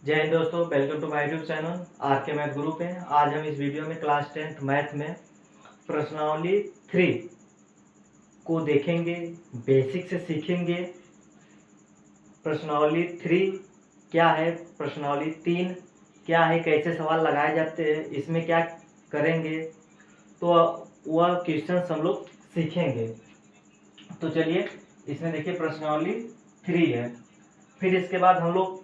जय हिंद दोस्तों, welcome to my YouTube channel R K Math Group है। आज हम इस वीडियो में क्लास 10th मैथ में प्रश्नावली 3 को देखेंगे, बेसिक से सीखेंगे। प्रश्नावली 3 क्या है, प्रश्नावली 3 क्या है, कैसे सवाल लगाए जाते हैं, इसमें क्या करेंगे, तो वह क्वेश्चन हम लोग सीखेंगे। तो चलिए, इसमें देखिए प्रश्नावली 3 है। फिर इसके बाद हम लोग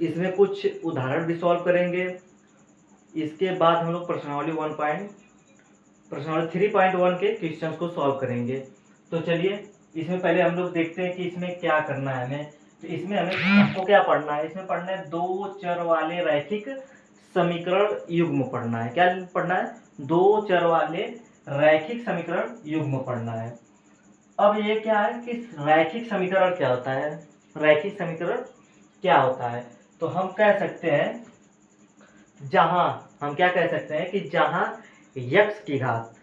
इसमें कुछ उदाहरण भी सॉल्व करेंगे। इसके बाद हम लोग प्रश्नावली 3.1 के क्वेश्चंस को सॉल्व करेंगे। तो चलिए, इसमें पहले हम लोग देखते हैं कि इसमें क्या करना है हमें। तो इसमें हमें हमको क्या पढ़ना है, इसमें पढ़ना है दो चर वाले रैखिक समीकरण युग्म पढ़ना है। क्या पढ़ना है? दो चर वाले रैखिक समीकरण युग्म पढ़ना है। अब ये क्या है कि रैखिक समीकरण क्या होता है, रैखिक समीकरण क्या होता है। तो हम कह सकते हैं, जहां हम क्या कह सकते हैं कि जहां यक्स की घात,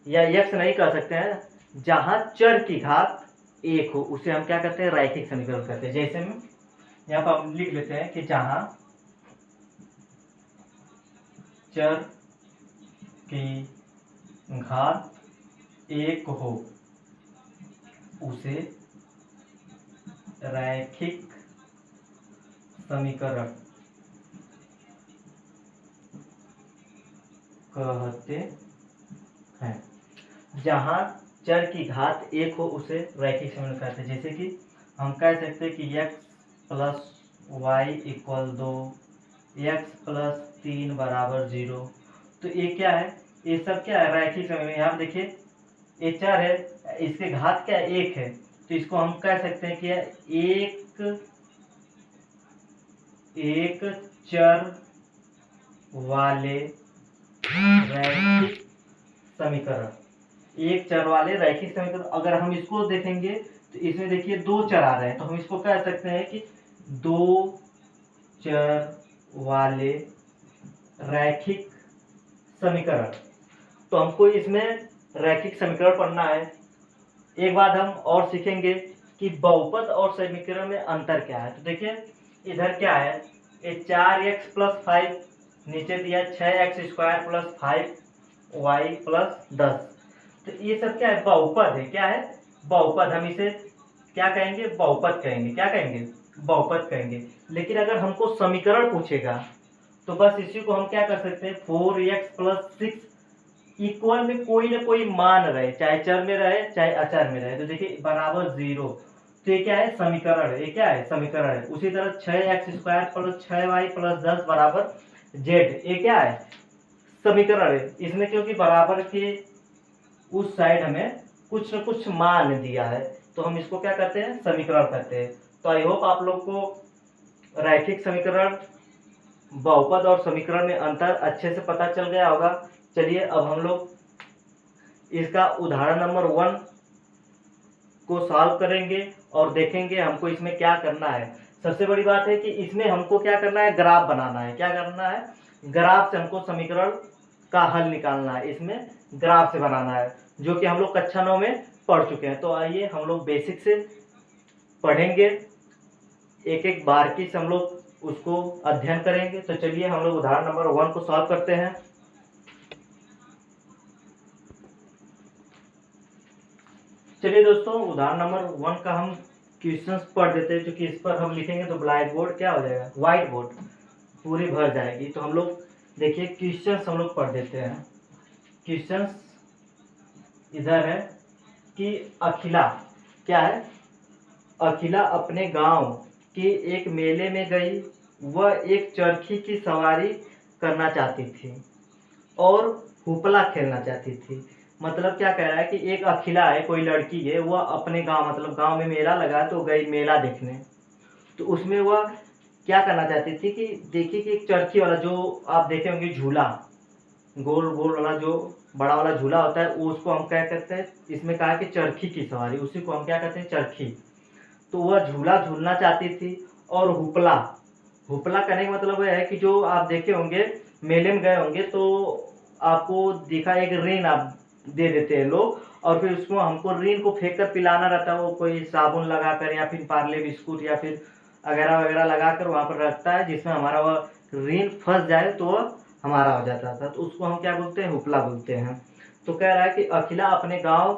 या यक्स नहीं कह सकते हैं, जहां चर की घात एक हो, उसे हम क्या कहते हैं? रैखिक समीकरण कहते हैं। जैसे हम यहाँ पर हम लिख लेते हैं कि जहां चर की घात एक हो, उसे रैखिक समीकरण कहते हैं। जहां चर की घात एक हो, उसे रैखिक समीकरण कहते हैं। जैसे कि हम कह सकते हैं कि x plus y equal 2, x plus 3 बराबर 0। तो ये क्या है? ये सब क्या है? रैखिक समीकरण। यहाँ पे देखिए, ये चर है, इसके घात क्या है? एक है। तो इसको हम कह सकते हैं कि एक चर वाले रैखिक समीकरण, एक चर वाले रैखिक समीकरण। अगर हम इसको देखेंगे तो इसमें देखिए दो चर आ रहे हैं, तो हम इसको कह सकते हैं कि दो चर वाले रैखिक समीकरण। तो हमको इसमें रैखिक समीकरण पढ़ना है। एक बात हम और सीखेंगे कि बहुपद और समीकरण में अंतर क्या है। तो देखिए, इधर क्या है, ये 4x प्लस 5, नीचे दिया 6x square plus 5y plus 10। तो ये सब क्या है? बहुपद है। क्या है? बहुपद। हम इसे क्या कहेंगे? बहुपद कहेंगे। क्या कहेंगे? बहुपद कहेंगे। लेकिन अगर हमको समीकरण पूछेगा तो बस इसी को हम क्या कर सकते हैं, 4x प्लस 6 इक्वल में कोई ना कोई मान रहे, चाहे चर में रहे चाहे अचर में रहे। तो देखिए बराबर 0। तो ये क्या है? समीकरण है। ये क्या है? समीकरण है। उसी तरह 6x square plus 6y plus 10 बराबर z, ये क्या है? समीकरण है। इसमें क्योंकि बराबर के उस साइड हमें कुछ न कुछ मान दिया है, तो हम इसको क्या करते हैं? समीकरण कहते हैं। तो आई होप आप लोग को रैखिक समीकरण, बहुपद और समीकरण में अंतर अच्छे से पता चल गया होगा। चलिए, अब हम लोग इसका उदाहरण नंबर 1 को सॉल्व करेंगे और देखेंगे हमको इसमें क्या करना है। सबसे बड़ी बात है कि इसमें हमको क्या करना है? ग्राफ बनाना है। क्या करना है? ग्राफ से हमको समीकरण का हल निकालना है। इसमें ग्राफ से बनाना है, जो कि हम लोग कक्षा 9 में पढ़ चुके हैं। तो आइए हम लोग बेसिक से पढ़ेंगे, एक एक बारीकी से हम लोग उसको अध्ययन करेंगे। तो चलिए, हम लोग उदाहरण नंबर 1 को सॉल्व करते हैं। चलिए दोस्तों, उदाहरण नंबर 1 का हम क्वेश्चंस पढ़ देते हैं, क्योंकि इस पर हम लिखेंगे तो ब्लैक बोर्ड क्या हो जाएगा? व्हाइट बोर्ड पूरी भर जाएगी। तो हम लोग देखिए क्वेश्चंस हम लोग पढ़ देते हैं। क्वेश्चंस इधर है कि अखिला, क्या है? अखिला अपने गांव के एक मेले में गई। वह एक चरखी की सवारी करना चाहती थी और हुपला खेलना चाहती थी। मतलब क्या कह रहा है कि एक अखिला है, कोई लड़की है, वह अपने गांव, मतलब गांव में मेला लगा तो गई मेला देखने। तो उसमें वह क्या करना चाहती थी कि देखिए कि एक चरखी वाला, जो आप देखे होंगे झूला, गोल गोल वाला जो बड़ा वाला झूला होता है, वो उसको हम क्या कहते हैं? इसमें कहा है कि चरखी की सवारी, उसी को हम क्या कहते हैं? चरखी। तो वह झूला झूलना चाहती थी। और हुपला, हुपला करने का मतलब यह है कि जो आप देखे होंगे, मेले में गए होंगे तो आपको दिखा एक रीन आप दे देते हैं लोग, और फिर उसको हमको रीन को फेंक कर पिलाना रहता है, वो कोई साबुन लगाकर या फिर पार्ले बिस्कुट या फिर वगैरह वगैरह लगा कर वहाँ पर रखता है, जिसमें हमारा वह ऋण फंस जाए तो वह हमारा हो जाता था, तो उसको हम क्या बोलते हैं, हुपला बोलते हैं। तो कह रहा है कि अखिला अपने गांव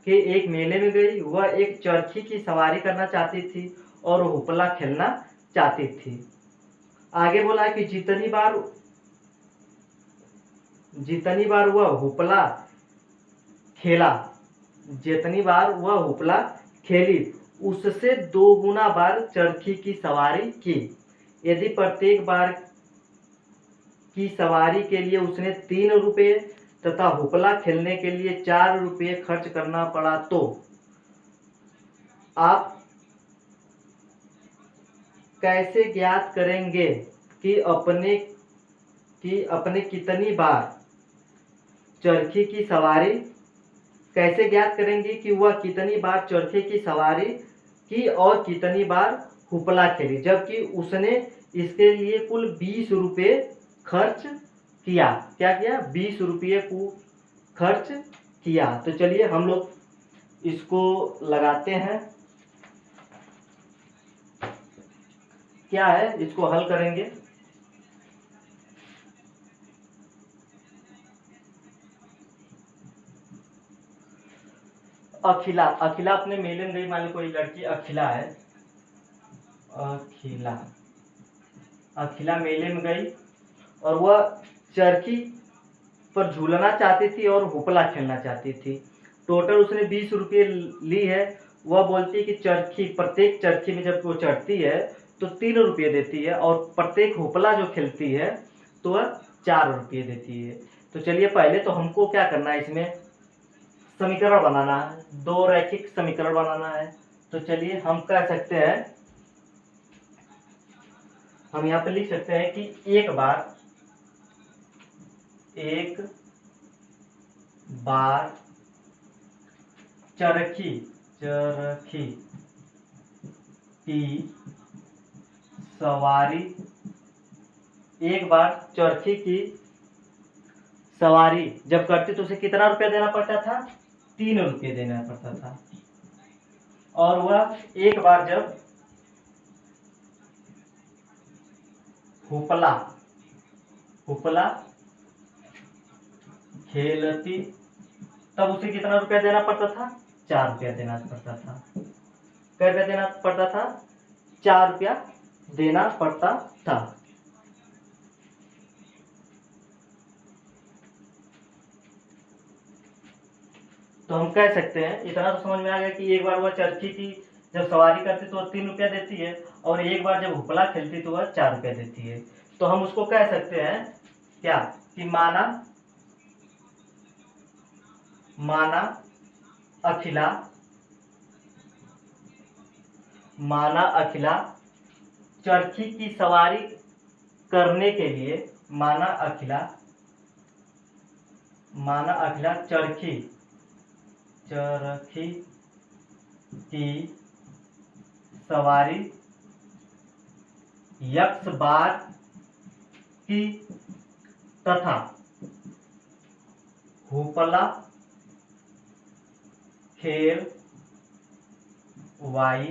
के एक मेले में गई, वह एक चरखी की सवारी करना चाहती थी और हुपला खेलना चाहती थी। आगे बोला है कि जितनी बार वह हुपला खेला, जितनी बार वह हुपला खेली, उससे 2 गुना बार चरखी की सवारी की। यदि प्रत्येक बार की सवारी के लिए उसने 3 रुपये तथा हुपला खेलने के लिए 4 रुपये खर्च करना पड़ा, तो आप कैसे ज्ञात करेंगे कि अपने कितनी बार चरखी की सवारी, कैसे ज्ञात करेंगे कि वह कितनी बार चरखे की सवारी की और कितनी बार हुपला खेली, जबकि उसने इसके लिए कुल 20 रुपये खर्च किया। क्या किया? 20 रुपये को खर्च किया। तो चलिए हम लोग इसको लगाते हैं, क्या है, इसको हल करेंगे। अखिला अपने मेले में गई, मान लो कोई लड़की अखिला है, अखिला मेले में गई और वह चरखी पर झूलना चाहती थी और हुपला खेलना चाहती थी। टोटल उसने 20 रुपये ली है। वह बोलती है कि प्रत्येक चरखी में जब वो चढ़ती है तो 3 रुपये देती है और प्रत्येक हुपला जो खेलती है तो वह 4 रुपये देती है। तो चलिए पहले तो हमको क्या करना है, इसमें समीकरण बनाना है, 2 रैखिक समीकरण बनाना है। तो चलिए हम कह सकते हैं, हम यहाँ पे लिख सकते हैं कि एक बार चरखी की सवारी, एक बार चरखी की सवारी जब करती तो उसे कितना रुपया देना पड़ता था? 3 रुपये देना पड़ता था। और वह एक बार जब हुपला खेलती तब उसे कितना रुपया देना पड़ता था? 4 रुपया देना पड़ता था। क्या रुपया देना पड़ता था? 4 रुपया देना पड़ता था। तो हम कह सकते हैं, इतना तो समझ में आ गया कि एक बार वह चरखी की जब सवारी करती तो वह 3 रुपया देती है और एक बार जब हुपला खेलती तो वह 4 रुपया देती है। तो हम उसको कह सकते हैं क्या कि माना अखिला चरखी की सवारी करने के लिए, माना अखिला चरखी की सवारी यक्स बार की तथा हुपला खेल वाई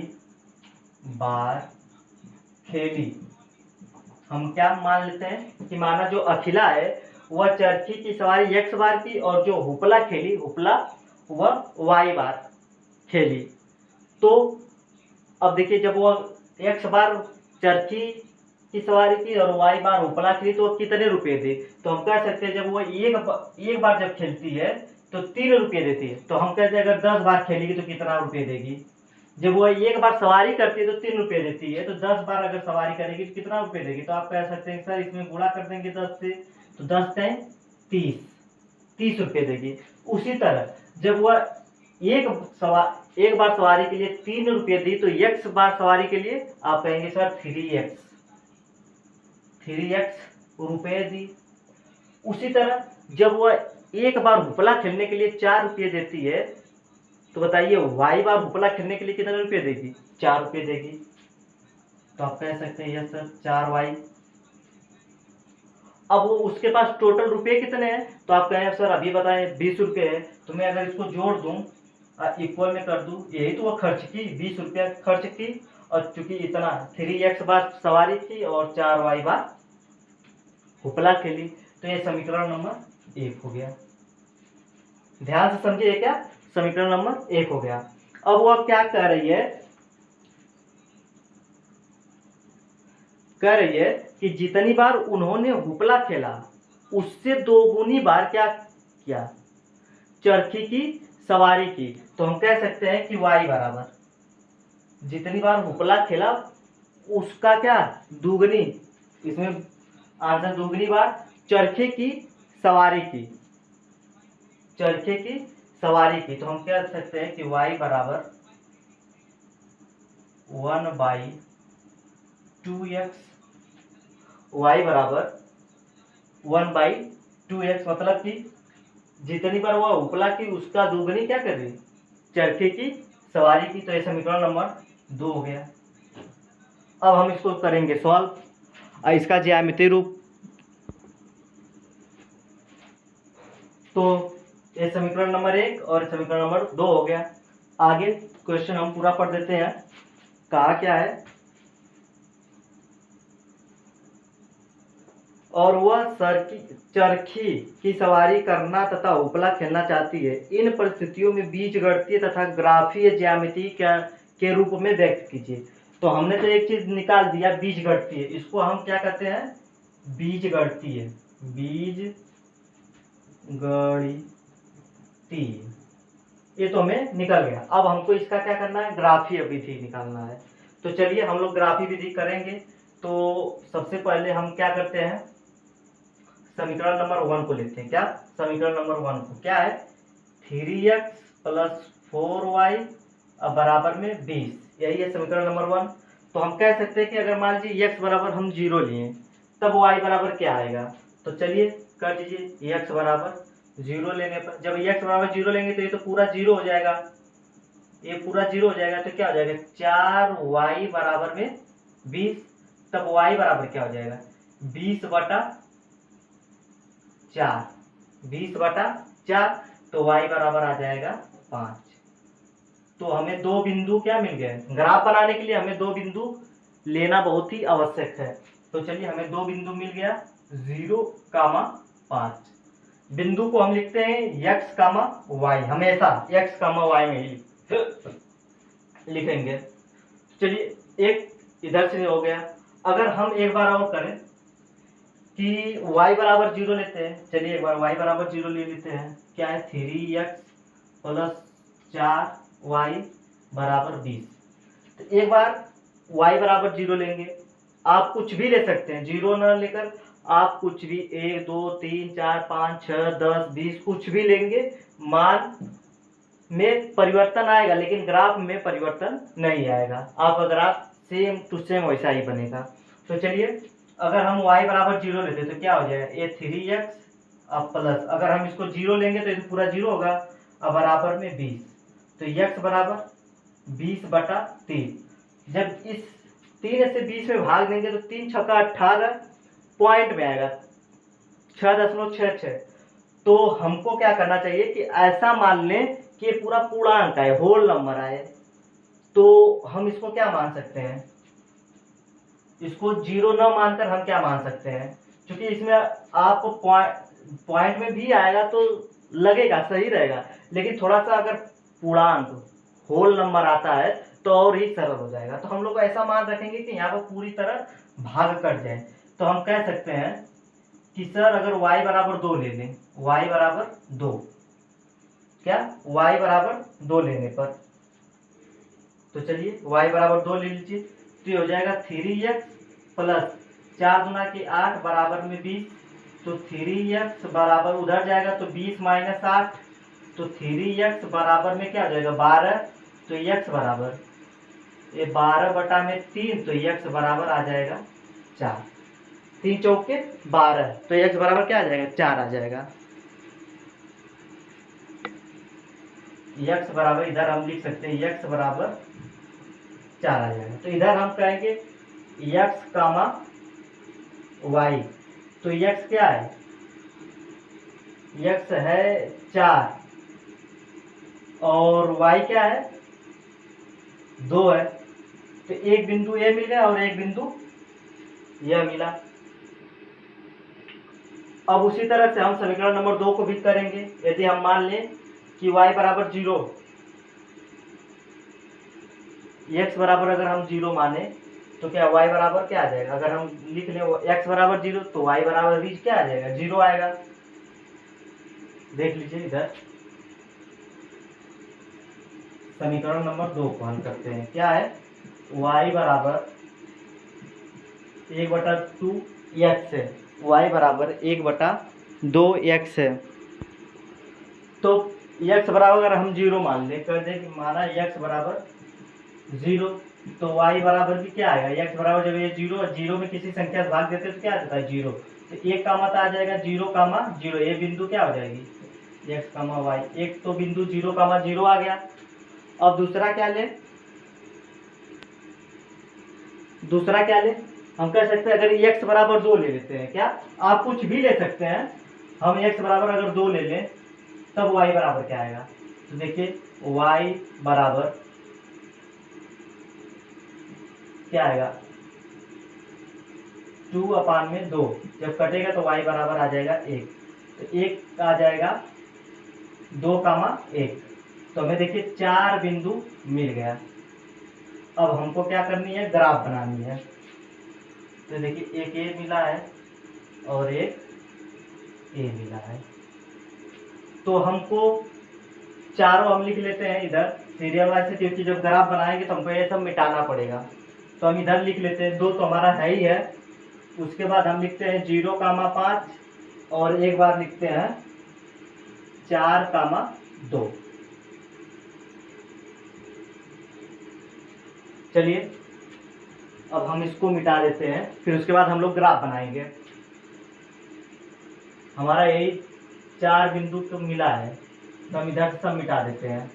बार खेली। हम क्या मान लेते हैं कि माना जो अखिला है वह चरखी की सवारी x बार की और जो हुपला खेली, वह y बार खेली। तो अब देखिए, जब वह x बार चरखी की सवारी की और y बार हुपला खेली तो कितने रुपए दे? तो हम कह सकते हैं जब वह एक बार जब खेलती है तो 3 रुपये देती है। तो हम कहते हैं अगर 10 बार खेलेगी तो कितना रुपये देगी? जब वो एक बार सवारी करती है तो 3 रुपये देती है, तो 10 बार अगर सवारी करेगी तो कितना रुपये देगी? तो आप कह सकते हैं सर इसमें गुणा कर देंगे 10 से, तो 10 टाइम 30 रुपये देगी। उसी तरह जब वह एक बार सवारी के लिए 3 रुपये दी तो x बार सवारी के लिए आप कहेंगे सर 3x रुपये दी। उसी तरह जब वह एक बार हुपला खेलने के लिए 4 रुपये देती है तो बताइए y बार हुपला खेलने के लिए कितने रुपये देगी? 4 रुपये देगी। तो आप कह सकते हैं यस सर 4y। अब वो उसके पास टोटल रुपये कितने हैं? तो आप कहें सर अभी बताएं 20 रुपये है, तो मैं अगर इसको जोड़ दूं, इक्वल में कर दूं, यही तो वो खर्च की, 20 रुपया खर्च की और चूंकि इतना 3x बार सवारी थी और 4y बार उपला खेली, तो ये समीकरण नंबर 1 हो गया। ध्यान से समझिए, क्या समीकरण नंबर 1 हो गया। अब वह क्या कह रही है, कि जितनी बार उन्होंने हुपला खेला उससे 2 गुनी बार क्या किया, चरखी की सवारी की। तो हम कह सकते हैं कि y बराबर जितनी बार हुपला खेला उसका क्या दुगनी, इसमें आंसर दुगनी बार चरखे की सवारी की, चरखे की सवारी की। तो हम कह सकते हैं कि y बराबर 1/2x, y बराबर 1/2x, मतलब कि जितनी बार वह उपला की उसका दुगनी क्या कर रही, चरखे की सवारी की। तो ये समीकरण नंबर 2 हो गया। अब हम इसको करेंगे सॉल्व, इसका ज्यामितीय रूप। तो ये समीकरण नंबर 1 और समीकरण नंबर 2 हो गया। आगे क्वेश्चन हम पूरा पढ़ देते हैं। कहा क्या है, और वह चरखी की सवारी करना तथा उपला खेलना चाहती है। इन परिस्थितियों में बीजगणितीय तथा ग्राफीय ज्यामिति के रूप में व्यक्त कीजिए। तो हमने तो एक चीज निकाल दिया बीजगणितीय, इसको हम क्या कहते हैं, बीजगणितीय, बीजगणितीय, ये तो हमें निकल गया। अब हमको इसका क्या करना है, ग्राफीय विधि निकालना है। तो चलिए हम लोग ग्राफीय विधि करेंगे। तो सबसे पहले हम क्या करते हैं, समीकरण नंबर 1 को लिखते हैं। क्या समीकरण नंबर 1 को क्या है, 3x + 4y बराबर में 20, यही है समीकरण नंबर 1। तो हम कह सकते हैं कि अगर मान लीजिए x बराबर हम 0 लिए तब y बराबर क्या आएगा। तो चलिए कर दीजिए, x बराबर 0 लेने पर, जब x बराबर 0 लेंगे तो ये तो पूरा 0 हो जाएगा, ये पूरा 0 हो जाएगा। तो क्या हो जाएगा, 4y बराबर में 20, तब y बराबर क्या हो जाएगा, 20/4, 20/4, तो y बराबर आ जाएगा 5। तो हमें 2 बिंदु क्या मिल गए, ग्राफ बनाने के लिए हमें 2 बिंदु लेना बहुत ही आवश्यक है। तो चलिए हमें 2 बिंदु मिल गया, 0,5। बिंदु को हम लिखते हैं x, y, हमेशा x, y में ही लिखेंगे। चलिए एक इधर से हो गया। अगर हम एक बार और करें कि y बराबर 0 लेते हैं, चलिए एक बार y बराबर 0 ले लेते हैं। क्या है, 3x + 4y बराबर 20। तो एक बार y बराबर 0 लेंगे, आप कुछ भी ले सकते हैं, 0 न लेकर आप कुछ भी 1 2 3 4 5 6 10 20 कुछ भी लेंगे, मान में परिवर्तन आएगा लेकिन ग्राफ में परिवर्तन नहीं आएगा। आपका ग्राफ सेम टू सेम वैसा ही बनेगा। तो चलिए अगर हम y बराबर 0 लेते तो क्या हो जाएगा, ये 3x अब प्लस, अगर हम इसको 0 लेंगे तो ये पूरा 0 होगा, अब बराबर में 20। तो x बराबर 20/3। जब इस 3 से 20 में भाग देंगे तो 3 × 18 पॉइंट में आएगा, 6.66। तो हमको क्या करना चाहिए कि ऐसा मान लें कि ये पूरा पूर्णांक है, होल नंबर आए। तो हम इसको क्या मान सकते हैं, इसको 0 न मानकर हम क्या मान सकते हैं, क्योंकि इसमें आप पॉइंट में भी आएगा तो लगेगा सही रहेगा, लेकिन थोड़ा सा अगर पूर्णांक होल नंबर आता है तो और ही सरल हो जाएगा। तो हम लोग ऐसा मान रखेंगे कि यहाँ पर पूरी तरह भाग कट जाए। तो हम कह सकते हैं कि सर अगर y बराबर 2 ले लें, y बराबर 2, क्या y बराबर 2 लेने पर, तो चलिए y बराबर 2 ले लीजिए। तो ये हो जाएगा 3x + 4 × 8 बराबर में 20। तो 3x बराबर उधर जाएगा तो 20 - 8, तो 3x बराबर में क्या हो जाएगा, 12। तो x बराबर ये 12/3, तो x बराबर आ जाएगा 4। 3 चौके 12, तो x बराबर क्या आ जाएगा, 4 आ जाएगा। x बराबर इधर हम लिख सकते हैं, x बराबर 4 आ जाएगा। तो इधर हम कहेंगे x, y, तो x क्या है, x है 4 और y क्या है, 2 है। तो एक बिंदु ए मिल गया और एक बिंदु यह मिला। अब उसी तरह से हम समीकरण नंबर 2 को भी करेंगे। यदि हम मान लें कि y बराबर 0, x बराबर अगर हम 0 माने तो क्या y बराबर क्या आ जाएगा? अगर हम लिख लें x बराबर 0 तो y बराबर भी क्या आ जाएगा? 0 आएगा। देख लीजिए इधर समीकरण नंबर 2 को हल करते हैं। क्या है? y बराबर 1/2 x है। y बराबर 1/2 x है। तो x बराबर अगर हम 0 मान लें, कर दें कि माना x बराबर 0, तो y बराबर भी क्या आएगा? x बराबर जब ये 0 में किसी संख्या से भाग देते हैं तो क्या आ जाता है? 0। तो एक का मत आ जाएगा 0, ये बिंदु क्या हो जाएगी? x, y। एक तो बिंदु 0, आ गया। अब दूसरा क्या ले? हम कह सकते हैं अगर x बराबर 2 ले लेते हैं। क्या आप कुछ भी ले सकते हैं, हम x बराबर अगर 2 ले लें तब y बराबर क्या आएगा? तो देखिए y बराबर क्या आएगा? 2/2। जब कटेगा तो y बराबर आ जाएगा 1। तो 1 आ जाएगा 2, 1। तो हमें देखिए 4 बिंदु मिल गया। अब हमको क्या करनी है? ग्राफ बनानी है। तो देखिए एक ए मिला है और एक ए मिला है। तो हमको चारों हम लिख लेते हैं इधर सीरियल वाइज से, क्योंकि जब ग्राफ बनाएंगे तो हमको ये सब मिटाना पड़ेगा। तो हम इधर लिख लेते हैं। 2 तो हमारा है ही है। उसके बाद हम लिखते हैं 0, 5 और एक बार लिखते हैं 4, 2। चलिए अब हम इसको मिटा देते हैं, फिर उसके बाद हम लोग ग्राफ बनाएंगे। हमारा यही 4 बिंदु तो मिला है, तो हम इधर सब मिटा देते हैं।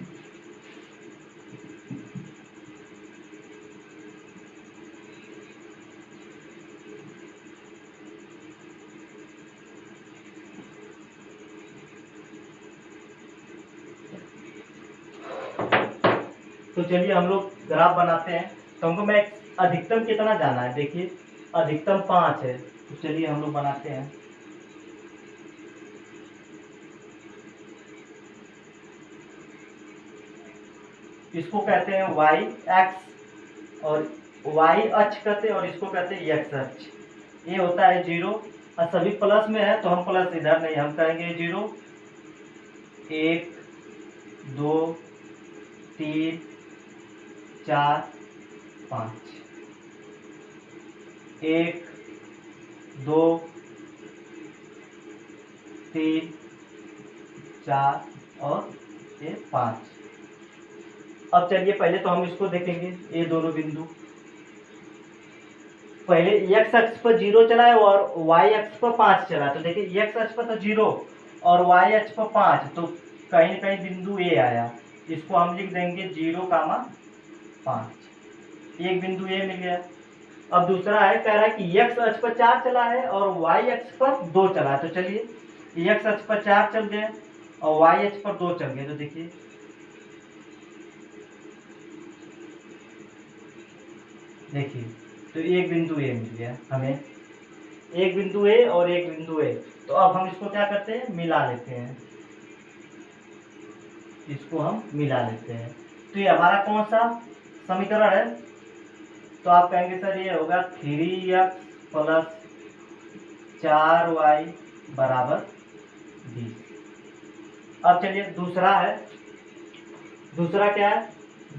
तो चलिए हम लोग ग्राफ बनाते हैं। तो हमको मैं अधिकतम कितना जाना है? देखिए अधिकतम 5 है। तो चलिए हम लोग बनाते हैं। इसको कहते हैं y एक्स और y अक्ष कहते हैं, और इसको कहते हैं x अक्ष। ये होता है 0 और सभी प्लस में है तो हम प्लस इधर नहीं, हम कहेंगे 0, 1, 2, 3, 4, 5। 1, 2, 3, 4 और ये 5। अब चलिए पहले तो हम इसको देखेंगे, ये दोनों बिंदु। पहले x अक्ष पर 0 चला है और y अक्ष पर 5 चला। तो देखिए x अक्ष पर तो 0 और y अक्ष पर 5, तो कहीं न कहीं बिंदु A आया। इसको हम लिख देंगे 0, 5। एक बिंदु A मिल गया। अब दूसरा है, कह रहा है कि x अक्ष पर 4 चला है और y अक्ष पर 2 चला है। तो चलिए x अक्ष पर 4 चल गए और y अक्ष पर 2 चल गए। तो देखिए तो एक बिंदु ए मिल गया हमें, एक बिंदु ए और एक बिंदु ए। तो अब हम इसको क्या करते हैं? मिला लेते हैं। इसको हम मिला लेते हैं। तो ये हमारा कौन सा समीकरण है? तो आप कहेंगे सर ये होगा 3x + 4y बराबर 20। अब चलिए दूसरा है। दूसरा क्या है?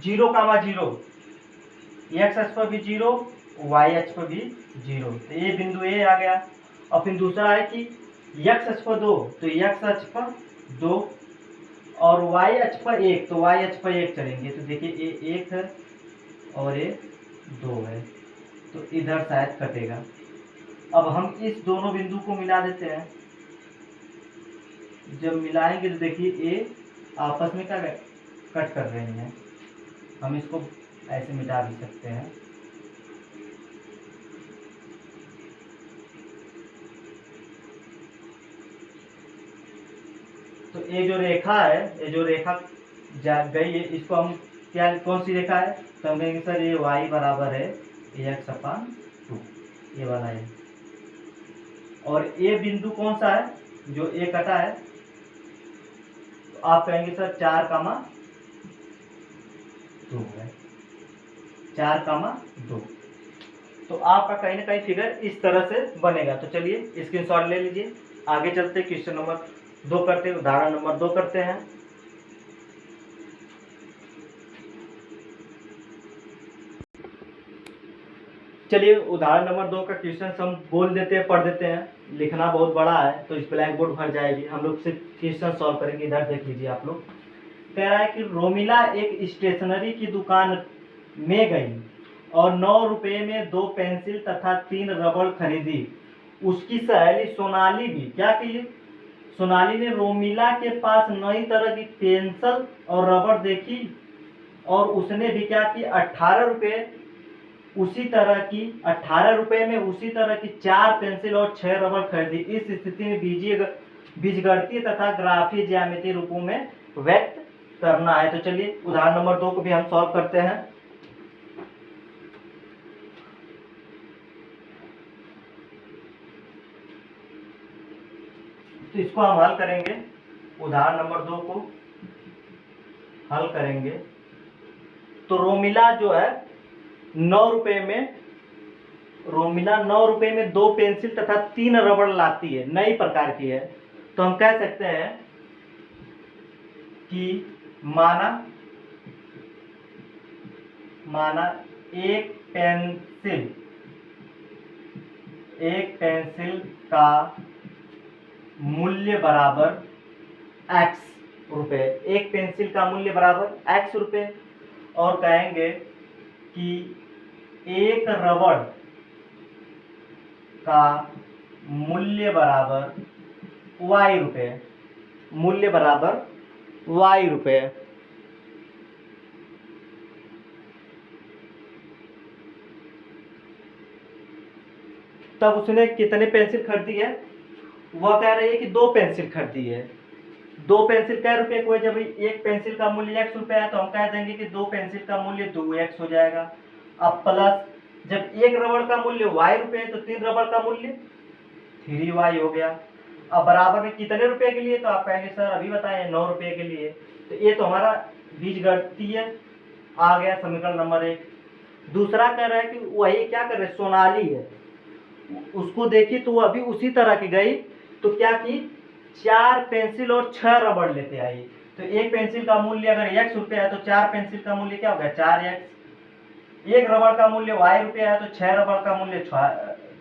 0, 0। x अक्ष पर भी 0, y अक्ष पर भी 0। तो ये बिंदु ए आ गया। और फिर दूसरा है कि x अक्ष पर 2, तो x अक्ष पर 2 और y अक्ष पर 1, तो y अक्ष पर 1 चलेंगे। तो देखिए ये 1 है और ये 2 है, तो इधर शायद कटेगा। अब हम इस दोनों बिंदु को मिला देते हैं। जब मिलाएंगे तो देखिए ये आपस में क्या कट कर रहे हैं। हम इसको ऐसे मिटा भी सकते हैं। तो ये जो रेखा है, ये जो रेखा जा गई है, इसको हम क्या कौन सी रेखा है, तो हम कहेंगे सर ये y बराबर है x/2, ये वाला है। और ए बिंदु कौन सा है जो ए कटा है, तो आप कहेंगे सर 4,2 है, 4,2। तो आपका कहीं ना कहीं फिगर इस तरह से बनेगा। तो चलिए स्क्रीनशॉट ले लीजिए, आगे चलते क्वेश्चन नंबर 2 करते हैं, उदाहरण नंबर 2 करते हैं। चलिए उदाहरण नंबर 2 का क्वेश्चन हम बोल देते हैं, पढ़ देते हैं। लिखना बहुत बड़ा है तो इस ब्लैक बोर्ड भर जाएगी, हम लोग सिर्फ क्वेश्चन सॉल्व करेंगे। इधर देख लीजिए आप लोग, कह रहा है कि रोमिला एक स्टेशनरी की दुकान में गई और 9 रुपये में 2 पेंसिल तथा 3 रबड़ खरीदी। उसकी सहेली सोनाली भी क्या की, सोनाली ने रोमिला के पास नई तरह की पेंसिल और रबड़ देखी और उसने भी क्या की 18 रुपये उसी तरह की 18 रुपये में उसी तरह की 4 पेंसिल और 6 रबड़ खरीदी। इस स्थिति में बीजगणितीय तथा ग्राफीय ज्यामितीय रूपों में व्यक्त करना है। तो चलिए उदाहरण नंबर 2 को भी हम सॉल्व करते हैं। तो इसको हम हल करेंगे, उदाहरण नंबर 2 को हल करेंगे। तो रोमिला जो है 9 रुपये में, रोमिला 9 रुपये में 2 पेंसिल तथा 3 रबड़ लाती है, नई प्रकार की है। तो हम कह सकते हैं कि माना एक पेंसिल का मूल्य बराबर x रुपये, एक पेंसिल का मूल्य बराबर x रुपये, और कहेंगे कि एक रबड़ का मूल्य बराबर y रुपये, मूल्य बराबर y रुपये। तब उसने कितने पेंसिल खरीदी है, वह कह रही है कि 2 पेंसिल खरीदी है। 2 पेंसिल कै रुपये को है, जब एक पेंसिल का मूल्य x रुपये है तो हम कह देंगे कि 2 पेंसिल का मूल्य 2x हो जाएगा। अब प्लस जब एक रबड़ का मूल्य y रुपये है तो 3 रबड़ का मूल्य 3y हो गया। अब बराबर में कितने रुपए के लिए, तो आप कहेंगे सर अभी बताएं 9 रुपये के लिए। तो ये तो हमारा बीजगणितीय आ गया समीकरण नंबर 1। दूसरा कह रहा है कि वही क्या कर रहे, सोनाली है, उसको देखी तो वो अभी उसी तरह की गई, तो क्या की 4 पेंसिल और 6 रबड़ लेते आई। तो एक पेंसिल का मूल्य अगर x रुपये है तो 4 पेंसिल का मूल्य क्या हो गया 4x। एक रबड़ का मूल्य y रुपये है तो 6 रबड़ का मूल्य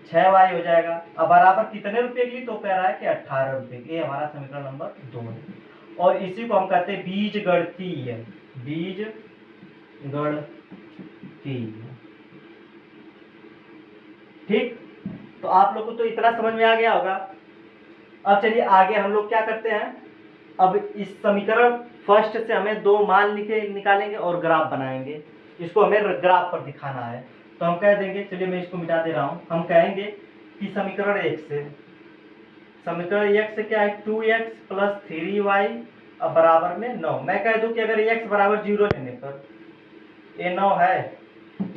6y हो जाएगा। अब बराबर कितने रुपए की, तो कह रहा है कि 18 रुपये की। हमारा समीकरण नंबर 2 है और इसी को हम कहते हैं बीजगणितीय, बीजगणितीय। ठीक, तो आप लोग को तो इतना समझ में आ गया होगा। अब चलिए आगे हम लोग क्या करते हैं, अब इस समीकरण फर्स्ट से हमें 2 मान निकालेंगे और ग्राफ बनाएंगे। इसको हमें ग्राफ पर दिखाना है। तो हम कह देंगे, चलिए मैं इसको मिटा दे रहा हूं, हम कहेंगे कि समीकरण 1 से क्या है 2x प्लस 3y अब बराबर में 9। मैं कह दूं कि अगर x बराबर 0 लेने पर, ये 9 है,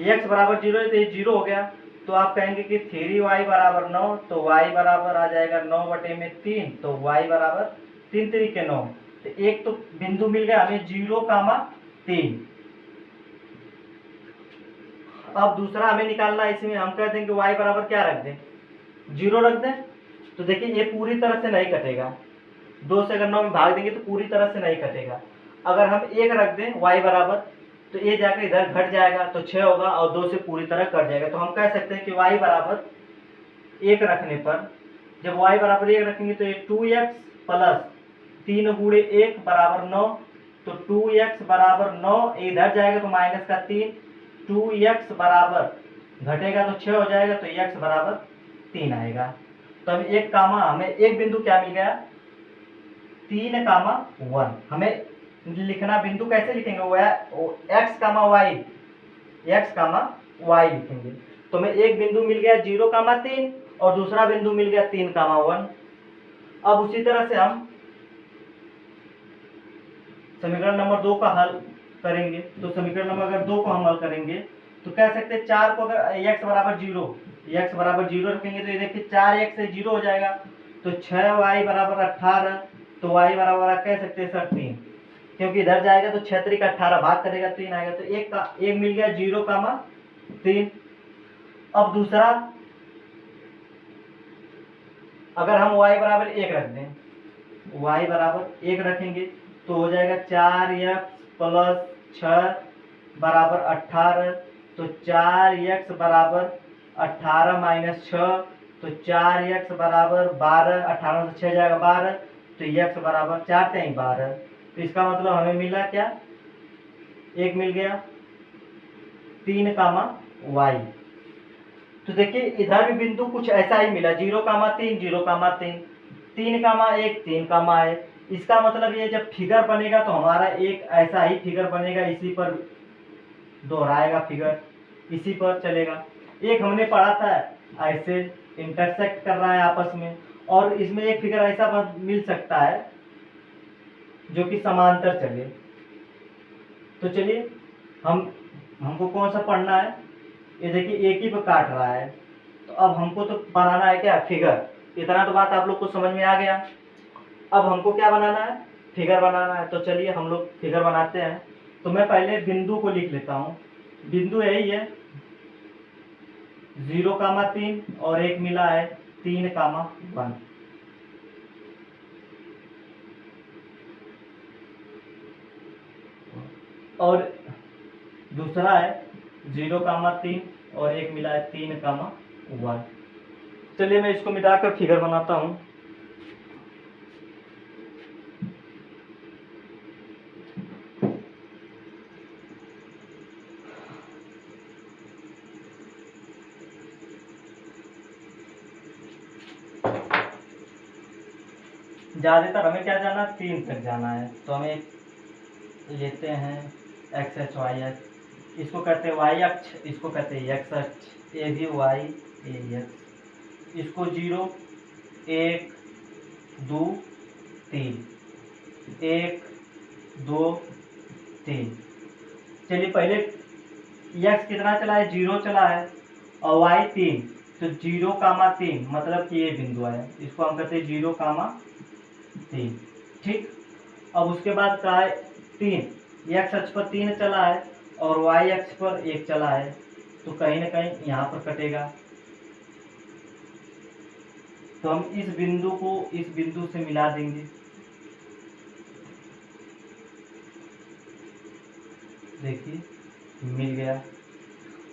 x बराबर 0 है तो ये 0 हो गया। तो आप कहेंगे कि 3y बराबर 9, तो y बराबर आ जाएगा 9/3, तो y बराबर 3 3 9। तो एक तो बिंदु मिल गया हमें 0,3। अब दूसरा हमें निकालना है, इसमें हम कह देंगे y बराबर क्या रख दें, 0 रख दें। तो देखिए ये पूरी तरह से नहीं कटेगा, 2 से अगर 9 में भाग देंगे तो पूरी तरह से नहीं कटेगा। अगर हम 1 रख दें y बराबर, तो ये जाकर इधर घट जाएगा तो 6 होगा और 2 से पूरी तरह कट जाएगा। तो हम कह सकते हैं कि y बराबर 1 रखने पर, जब y बराबर 1 रखेंगे तो ये 2x प्लस 3 गुणे 1 बराबर 9, तो 2x बराबर 9, इधर जाएगा तो माइनस का 3, 2x बराबर घटेगा तो 6 हो जाएगा, तो x बराबर 3 आएगा। तो अब एक कामा हमें एक बिंदु क्या मिल गया 3,1। हमें लिखना बिंदु कैसे लिखेंगे, वो x, y लिखेंगे। तो हमें एक बिंदु मिल गया 0,3 और दूसरा बिंदु मिल गया 3,1। अब उसी तरह से हम समीकरण नंबर 2 का हल करेंगे तो समीकरण नंबर अगर 2 को हम हल करेंगे तो कह सकते हैं 4 को अगर x बराबर 0 रखेंगे तो ये देखिए 4x से 0 हो जाएगा, तो 6y बराबर 18, तो y बराबर कह सकते हैं सर 3, क्योंकि इधर जाएगा तो 6 3 का 18 भाग करेगा 3 आएगा, तो एक मिल गया 0, 3। अब दूसरा अगर हम y बराबर 1 रख दें, y बराबर 1 रखेंगे तो हो जाएगा 4x प्लस 6 बराबर 18, तो 4x बराबर 18 माइनस 6, तो 4x बराबर 12, 18 से 6 जाएगा 12, तो x बराबर 4 3 12। तो इसका मतलब हमें मिला क्या, एक मिल गया 3 कामा y। तो देखिए इधर भी बिंदु कुछ ऐसा ही मिला 0,3 0,3 3,1 3,1। इसका मतलब ये जब फिगर बनेगा तो हमारा एक ऐसा ही फिगर बनेगा, इसी पर दोहराएगा फिगर, इसी पर चलेगा। एक हमने पढ़ा था ऐसे इंटरसेक्ट कर रहा है आपस में, और इसमें एक फिगर ऐसा मिल सकता है जो कि समांतर चले। तो चलिए हमको कौन सा पढ़ना है, ये देखिए एक ही पर काट रहा है, तो अब हमको तो बनाना है क्या, फिगर। इतना तो बात आप लोग को समझ में आ गया। अब हमको क्या बनाना है, फिगर बनाना है। तो चलिए हम लोग फिगर बनाते हैं। तो मैं पहले बिंदु को लिख लेता हूँ। बिंदु यही है 0,3 और एक मिला है 3,1। और दूसरा है 0,3 और एक मिला है 3,1। चलिए मैं इसको मिटाकर फिगर बनाता हूँ। ज़्यादातर हमें क्या जाना, 3 तक जाना है, तो हमें लेते हैं एक्स एच वाई एक्स, इसको कहते हैं वाई अक्ष, इसको कहते हैं एक्स अक्ष, ए भी वाई ए एक्स। इसको 0 1 2 3 1 2 3। चलिए पहले एक्स कितना चला है, 0 चला है, और वाई 3, तो 0,3 मतलब कि ये बिंदु है, इसको हम कहते हैं 0,3। ठीक। अब उसके बाद का है 3, एक्स अक्ष पर 3 चला है और वाई अक्ष पर 1 चला है, तो कहीं ना कहीं यहाँ पर कटेगा। तो हम इस बिंदु को इस बिंदु से मिला देंगे। देखिए मिल गया।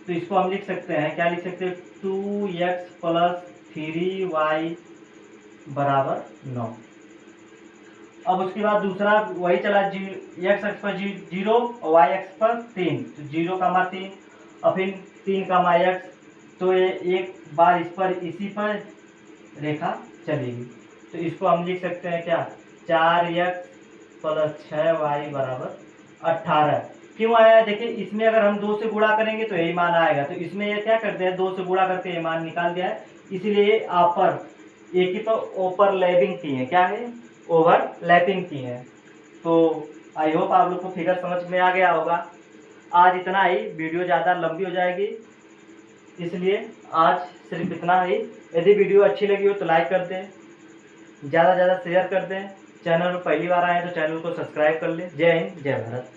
तो इसको हम लिख सकते हैं, क्या लिख सकते हैं, 2x प्लस 3y बराबर 9। अब उसके बाद दूसरा वही चला, एक्स अक्ष पर 0 और वाई अक्ष पर 3, तो 0,3 और फिर 3,x, तो ये एक बार इस पर इसी पर रेखा चलेगी। तो इसको हम लिख सकते हैं क्या, 4x प्लस 6y बराबर 18। क्यों आया, देखिए इसमें अगर हम 2 से गुणा करेंगे तो यही मान आएगा, तो इसमें ये क्या करते हैं, 2 से गुणा करके ये मान निकाल दिया है, इसलिए अपर एक ही पर ओवरलैपिंग की है, क्या है, ओवरलैपिंग की है। तो आई होप आप लोग को फिगर समझ में आ गया होगा। आज इतना ही, वीडियो ज़्यादा लंबी हो जाएगी, इसलिए आज सिर्फ इतना ही। यदि वीडियो अच्छी लगी हो तो लाइक कर दें, ज़्यादा से ज़्यादा शेयर कर दें। चैनल पर पहली बार आए तो चैनल को सब्सक्राइब कर लें। जय हिंद, जय भारत।